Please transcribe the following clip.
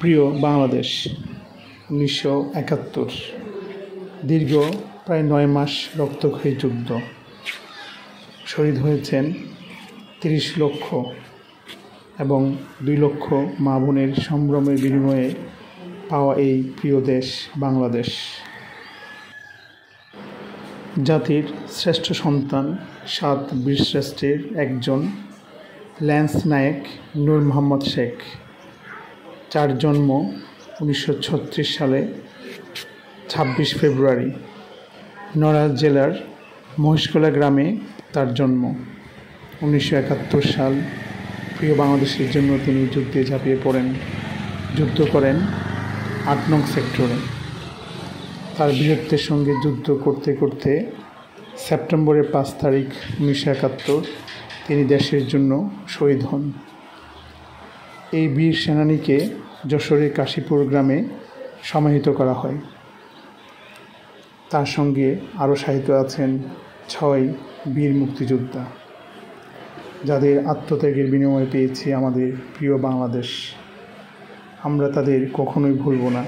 প্রিয় বাংলাদেশ ১৯৭১ দীর্ঘ প্রায় ৯ মাস রক্তক্ষয়ী যুদ্ধ। শহীদ হয়েছেন ৩০ লক্ষ এবং ২ লক্ষ মা বোনের সম্ভ্রমের বিনিময়ে পাওয়া এই প্রিয় দেশ বাংলাদেশ। জাতির শ্রেষ্ঠ সন্তান ৭ বীরশ্রেষ্ঠের একজন ল্যান্স নায়েক নূর মোহাম্মদ শেখ, যার জন্ম ১৯৩৬ সালে ২৬ ফেব্রুয়ারি। নড়াইল জেলার মহিষকলা গ্রামে তার জন্ম। ১৯৭১ সাল প্রিয় বাংলাদেশের জন্য তিনি যুদ্ধে ঝাঁপিয়ে পড়েন, যুদ্ধ করেন ৮ নং সেক্টরে। তার বীরত্বের সঙ্গে যুদ্ধ করতে করতে সেপ্টেম্বরের ৫ তারিখ ১৯৭১ তিনি দেশের জন্য শহীদ হন। এই বীর সেনানীকে যশোরের কাশীপুর গ্রামে সমাহিত করা হয়। তার সঙ্গে আরও শায়িত আছেন ৬ বীর মুক্তিযোদ্ধা, যাদের আত্মত্যাগের বিনিময়ে পেয়েছি আমাদের প্রিয় বাংলাদেশ। আমরা তাদের কখনোই ভুলব না।